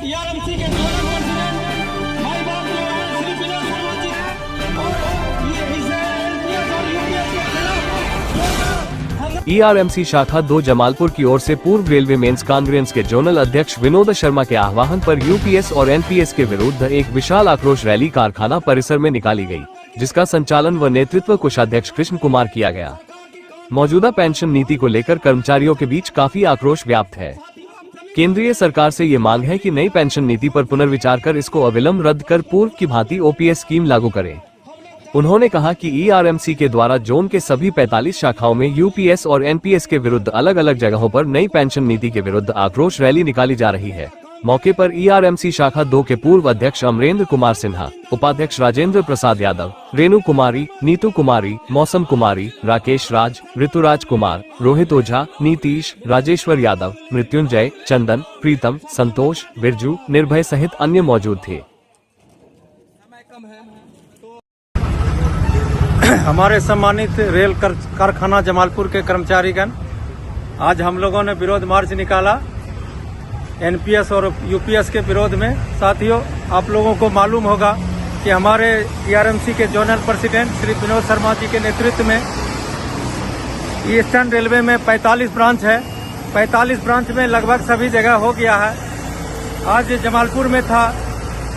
ईआरएमसी के zonal president भाई बाप जो है श्री विनोद शर्मा जी हैं और ये इसे एनपीएस और यूपीएस के खिलाफ ईआरएमसी शाखा 2 जमालपुर की ओर से पूर्व रेलवे मेंस कांग्रेस के जोनल अध्यक्ष विनोद शर्मा के आह्वान पर यूपीएस और एनपीएस के विरुद्ध एक विशाल आक्रोश रैली कारखाना परिसर में निकाली गई, जिसका संचालन व नेतृत्व कोषाध्यक्ष कृष्ण कुमार किया गया। मौजूदा पेंशन नीति को लेकर कर्मचारियों के बीच काफी आक्रोश व्याप्त है। केंद्रीय सरकार से ये मांग है कि नई पेंशन नीति पर पुनर्विचार कर इसको अविलंब रद्द कर पूर्व की भांति ओपीएस स्कीम लागू करें। उन्होंने कहा कि ईआरएमसी के द्वारा जोन के सभी 45 शाखाओं में यूपीएस और एनपीएस के विरुद्ध अलग अलग जगहों पर नई पेंशन नीति के विरुद्ध आक्रोश रैली निकाली जा रही है। मौके पर ईआरएमसी शाखा 2 के पूर्व अध्यक्ष अमरेंद्र कुमार सिन्हा, उपाध्यक्ष राजेंद्र प्रसाद यादव, रेणु कुमारी, नीतू कुमारी, मौसम कुमारी, राकेश राज, ऋतुराज कुमार, रोहित ओझा, नीतीश, राजेश्वर यादव, मृत्युंजय, चंदन, प्रीतम, संतोष, बिरजू, निर्भय सहित अन्य मौजूद थे। हमारे सम्मानित रेल कारखाना जमालपुर के कर्मचारीगण, आज हम लोगों ने विरोध मार्च निकाला एनपीएस और यूपीएस के विरोध में। साथियों, आप लोगों को मालूम होगा कि हमारे ईआरएमसी के जोनल प्रेसिडेंट श्री विनोद शर्मा जी के नेतृत्व में ईस्टर्न रेलवे में 45 ब्रांच है। 45 ब्रांच में लगभग सभी जगह हो गया है। आज जमालपुर में था,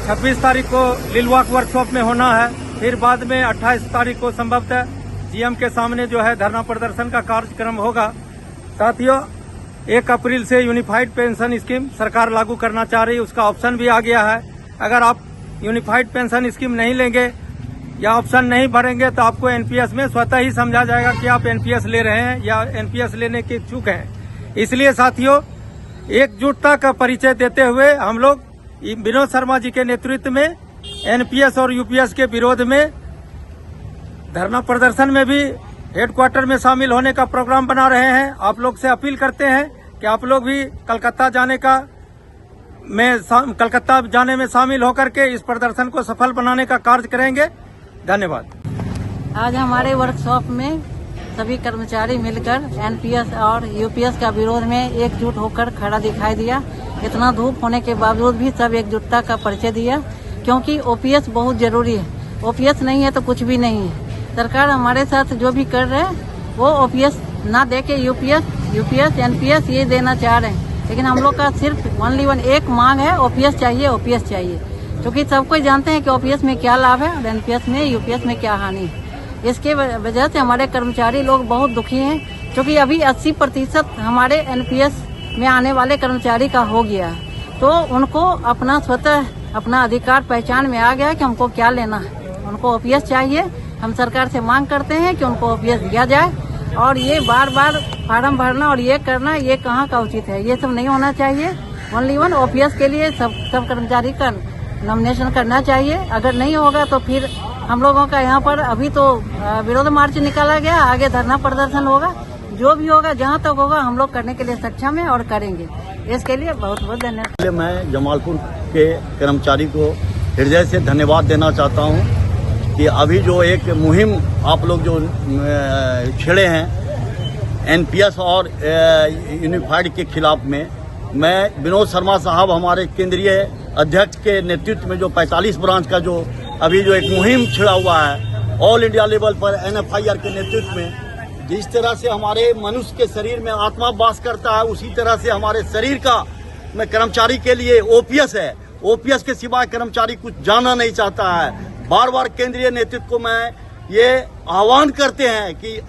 26 तारीख को लिलवाक वर्कशॉप में होना है, फिर बाद में 28 तारीख को संभवतः जीएम के सामने जो है धरना प्रदर्शन का कार्यक्रम होगा। साथियों, 1 अप्रैल से यूनिफाइड पेंशन स्कीम सरकार लागू करना चाह रही है, उसका ऑप्शन भी आ गया है। अगर आप यूनिफाइड पेंशन स्कीम नहीं लेंगे या ऑप्शन नहीं भरेंगे तो आपको एनपीएस में स्वतः ही समझा जाएगा कि आप एनपीएस ले रहे हैं या एनपीएस लेने के इच्छुक हैं। इसलिए साथियों, एकजुटता का परिचय देते हुए हम लोग विनोद शर्मा जी के नेतृत्व में एनपीएस और यूपीएस के विरोध में धरना प्रदर्शन में भी हेडक्वार्टर में शामिल होने का प्रोग्राम बना रहे हैं। आप लोग से अपील करते हैं कि आप लोग भी कलकत्ता जाने में शामिल होकर के इस प्रदर्शन को सफल बनाने का कार्य करेंगे। धन्यवाद। आज हमारे वर्कशॉप में सभी कर्मचारी मिलकर एनपीएस और यूपीएस का विरोध में एकजुट होकर खड़ा दिखाई दिया। इतना धूप होने के बावजूद भी सब एकजुटता का परिचय दिया, क्योंकि ओपीएस बहुत जरूरी है। ओपीएस नहीं है तो कुछ भी नहीं है। सरकार हमारे साथ जो भी कर रहे हैं वो ओपीएस ना दे के यूपीएस एनपीएस ये देना चाह रहे हैं, लेकिन हम लोग का सिर्फ ओनली एक मांग है, ओपीएस चाहिए। क्योंकि सबको जानते हैं कि ओपीएस में क्या लाभ है और एनपीएस में यूपीएस में क्या हानि है। इसके वजह से हमारे कर्मचारी लोग बहुत दुखी हैं, क्योंकि अभी 80% हमारे एनपीएस में आने वाले कर्मचारी का हो गया है। तो उनको अपना स्वतः अपना अधिकार पहचान में आ गया कि हमको क्या लेना है। उनको ओपीएस चाहिए। हम सरकार से मांग करते हैं कि उनको ओपीएस दिया जाए, और ये बार बार फार्म भरना और ये करना, ये कहाँ का उचित है। ये सब नहीं होना चाहिए। ओनली ओपीएस के लिए सब कर्मचारी का नॉमिनेशन करना चाहिए। अगर नहीं होगा तो फिर हम लोगों का यहाँ पर अभी तो विरोध मार्च निकाला गया, आगे धरना प्रदर्शन होगा। जो भी होगा, जहाँ तक होगा, हम लोग करने के लिए सक्षम है और करेंगे। इसके लिए बहुत बहुत धन्यवाद। मैं जमालपुर के कर्मचारी को हृदय से धन्यवाद देना चाहता हूँ कि अभी जो एक मुहिम आप लोग जो छेड़े हैं एनपीएस और यूनिफाइड के खिलाफ में, मैं विनोद शर्मा साहब हमारे केंद्रीय अध्यक्ष के नेतृत्व में जो 45 ब्रांच का जो अभी जो एक मुहिम छिड़ा हुआ है ऑल इंडिया लेवल पर एनएफआईआर के नेतृत्व में, जिस तरह से हमारे मनुष्य के शरीर में आत्मा वास करता है, उसी तरह से हमारे शरीर का में कर्मचारी के लिए ओपीएस है। ओपीएस के सिवाय कर्मचारी कुछ जाना नहीं चाहता है। बार बार केंद्रीय नेतृत्व को मैं ये आह्वान करते हैं कि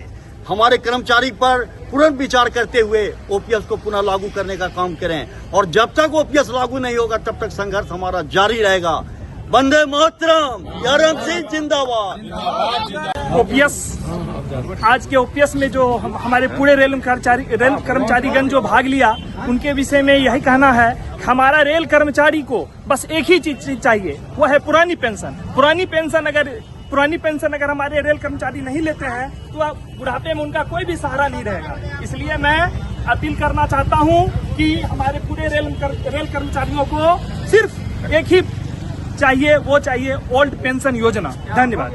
हमारे कर्मचारी पर पुनर्विचार करते हुए ओपीएस को पुनः लागू करने का काम करें, और जब तक ओपीएस लागू नहीं होगा तब तक संघर्ष हमारा जारी रहेगा। वंदे मातरम, ईआरएमसी जिंदाबाद। ओपीएस, आज के ओपीएस में जो हमारे पूरे रेल कर्मचारीगण जो भाग लिया, उनके विषय में यही कहना है कि हमारा रेल कर्मचारी को बस एक ही चीज चाहिए, वो है पुरानी पेंशन। पुरानी पेंशन अगर हमारे रेल कर्मचारी नहीं लेते हैं तो बुढ़ापे में उनका कोई भी सहारा नहीं रहेगा। इसलिए मैं अपील करना चाहता हूं कि हमारे पूरे रेल कर्मचारियों को सिर्फ एक ही चाहिए, वो चाहिए ओल्ड पेंशन योजना। धन्यवाद।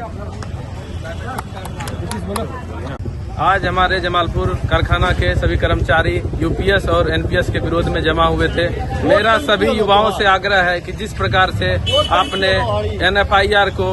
आज हमारे जमालपुर कारखाना के सभी कर्मचारी यूपीएस और एनपीएस के विरोध में जमा हुए थे। मेरा सभी युवाओं से आग्रह है कि जिस प्रकार से आपने एनएफआईआर को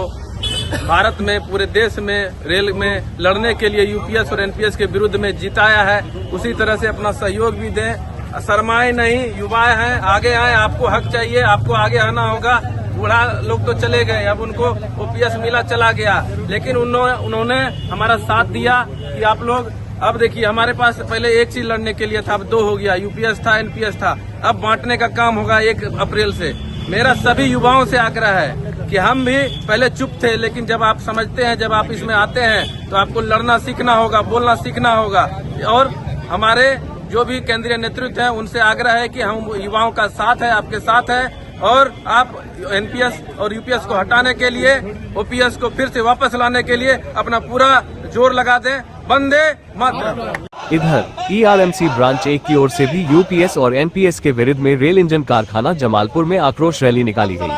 भारत में पूरे देश में रेल में लड़ने के लिए यूपीएस और एनपीएस के विरुद्ध में जिताया है, उसी तरह से अपना सहयोग भी दें। शर्माए नहीं, युवा हैं, आगे आए, आपको हक चाहिए, आपको आगे आना होगा। बूढ़ा लोग तो चले गए, अब उनको ओपीएस मिला चला गया, लेकिन उन्होंने हमारा साथ दिया कि आप लोग अब देखिए हमारे पास पहले एक चीज लड़ने के लिए था, अब 2 हो गया, यूपीएस था, एनपीएस था, अब बांटने का काम होगा 1 अप्रैल से। मेरा सभी युवाओं से आग्रह है कि हम भी पहले चुप थे, लेकिन जब आप समझते हैं, जब आप इसमें आते हैं तो आपको लड़ना सीखना होगा, बोलना सीखना होगा। और हमारे जो भी केंद्रीय नेतृत्व है उनसे आग्रह है कि हम युवाओं का साथ है, आपके साथ है, और आप एनपीएस और यूपीएस को हटाने के लिए, ओपीएस को फिर से वापस लाने के लिए अपना पूरा जोर लगा दें। वंदे मातरम। इधर ईआरएमसी ब्रांच 1 की ओर से भी यूपीएस और एनपीएस के विरुद्ध में रेल इंजन कारखाना जमालपुर में आक्रोश रैली निकाली गई।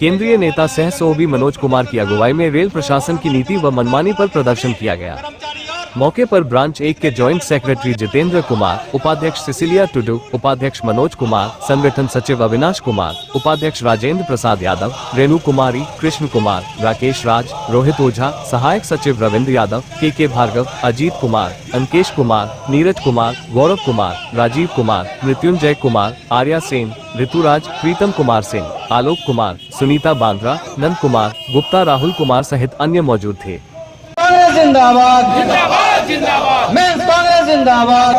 केंद्रीय नेता सह सोबी मनोज कुमार की अगुवाई में रेल प्रशासन की नीति व मनमानी पर प्रदर्शन किया गया। मौके पर ब्रांच 1 के जॉइंट सेक्रेटरी जितेंद्र कुमार, उपाध्यक्ष सिसिलिया टुडू, उपाध्यक्ष मनोज कुमार, संगठन सचिव अविनाश कुमार, उपाध्यक्ष राजेंद्र प्रसाद यादव, रेणु कुमारी, कृष्ण कुमार, राकेश राज, रोहित ओझा, सहायक सचिव रविंद्र यादव, के भार्गव, अजीत कुमार, अंकेश कुमार, नीरज कुमार, गौरव कुमार, राजीव कुमार, मृत्युंजय कुमार, आर्या सेन, ऋतुराज, प्रीतम कुमार सिंह, आलोक कुमार, सुनीता बांद्रा, नंद कुमार, गुप्ता, राहुल कुमार सहित अन्य मौजूद थे। जिंदाबाद जिंदाबाद जिंदाबाद, मेंस कांग्रेस जिंदाबाद।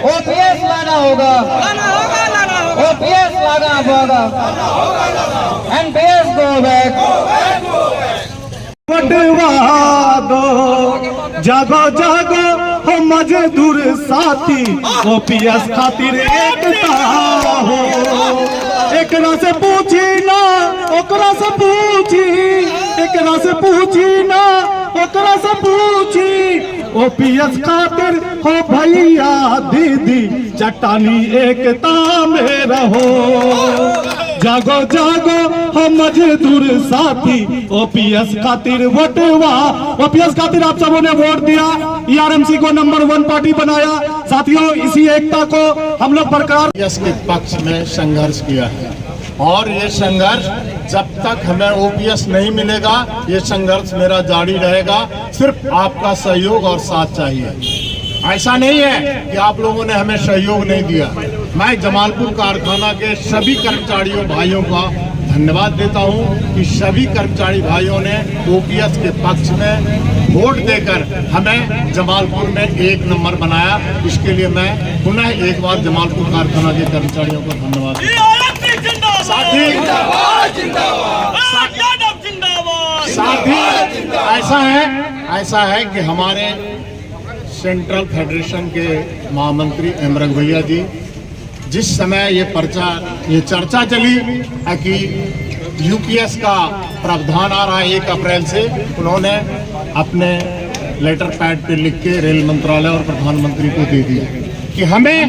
ओपीएस लाना होगा, ओपीएस लाना होगा, एनपीएस गो बैक। बटवा दो, जागो जागो हो मजदूर साथी, ओपीएस खातिर एकता हो। एकरा से पूछी ना, ओकरा से पूछी, एकरा से पूछी ना, ओकरा से पूछी, ओपीएस खातिर हो भैया दीदी, चट्टानी एकता में रहो। जागो जागो हो मजदूर साथी, ओपीएस खातिर वोटवा। ओपीएस खातिर आप सबों ने वोट दिया, ईआरएमसी को नंबर 1 पार्टी बनाया। साथियों, इसी एकता को हम लोग बरकरार ओपीएस के पक्ष में संघर्ष किया है, और ये संघर्ष जब तक हमें ओपीएस नहीं मिलेगा, ये संघर्ष मेरा जारी रहेगा। सिर्फ आपका सहयोग और साथ चाहिए। ऐसा नहीं है कि आप लोगों ने हमें सहयोग नहीं दिया। मैं जमालपुर कारखाना के सभी कर्मचारियों भाइयों का धन्यवाद देता हूं कि सभी कर्मचारी भाइयों ने ओपीएस के पक्ष में वोट देकर हमें जमालपुर में 1 नंबर बनाया। इसके लिए मैं पुनः एक बार जमालपुर कारखाना के कर्मचारियों को धन्यवाद देता हूं। साथ ही ऐसा है कि हमारे सेंट्रल फेडरेशन के महामंत्री एमरंग भैया जी, जिस समय ये चर्चा चली कि यूपीएस का प्रावधान आ रहा है 1 अप्रैल से, उन्होंने अपने लेटर पैड पे लिख के रेल मंत्रालय और प्रधानमंत्री को दे दिया कि हमें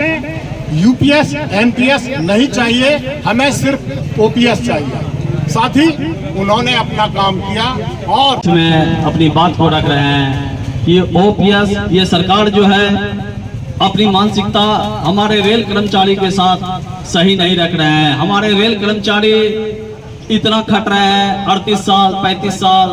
यूपीएस एनपीएस नहीं चाहिए, हमें सिर्फ ओपीएस चाहिए। साथ ही उन्होंने अपना काम किया और इसमें अपनी बात को रख रहे हैं कि ओपीएस, ये सरकार जो है अपनी मानसिकता हमारे रेल कर्मचारी के साथ सही नहीं रख रहे हैं। हमारे रेल कर्मचारी इतना खट रहे हैं, 38 साल, 35 साल,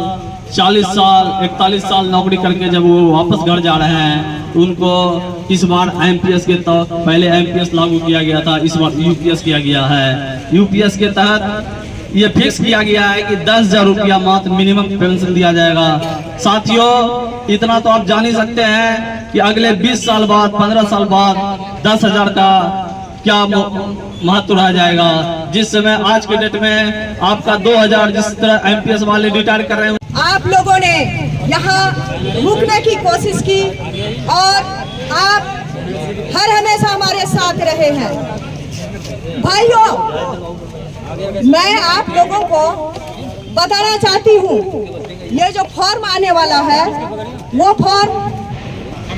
40 साल, 41 साल नौकरी करके जब वो वापस घर जा रहे हैं, उनको इस बार एमपीएस के तहत, पहले एमपीएस लागू किया गया था, इस बार यूपीएस किया गया है। यूपीएस के तहत ये फिक्स किया गया है कि 10,000 रुपया मात्र मिनिमम पेंशन दिया जाएगा। साथियों, इतना तो आप जान ही सकते हैं कि अगले 20 साल बाद, 15 साल बाद 10,000 का क्या महत्व रह जाएगा। जिस समय आज के डेट में आपका 2,000 जिस तरह एमपीएस वाले रिटायर कर रहे हैं, आप लोगों ने यहाँ रुकने की कोशिश की और आप हर हमेशा हमारे साथ रहे हैं। भाइयों, मैं आप लोगों को बताना चाहती हूँ, ये जो फॉर्म आने वाला है वो फॉर्म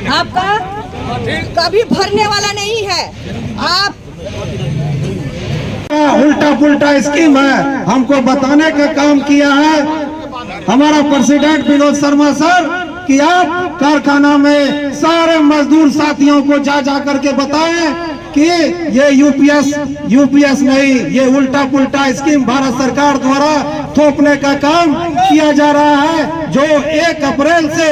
आपका कभी भरने वाला नहीं है। आप उल्टा पुल्टा स्कीम है, हमको बताने का काम किया है हमारा प्रेसिडेंट विनोद शर्मा सर कि आप कारखाना में सारे मजदूर साथियों को जा जा करके बताएं कि ये यूपीएस नहीं, ये उल्टा पुल्टा स्कीम भारत सरकार द्वारा थोपने का काम किया जा रहा है, जो 1 अप्रैल से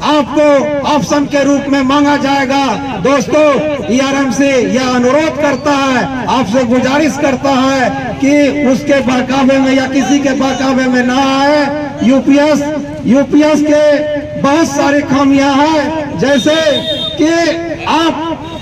आपको ऑप्शन के रूप में मांगा जाएगा। दोस्तों, ईआरएमसी यह अनुरोध करता है, आपसे गुजारिश करता है कि उसके बहकावे में या किसी के बहकावे में ना आए। यूपीएस के बहुत सारी खामियां हैं, जैसे कि आप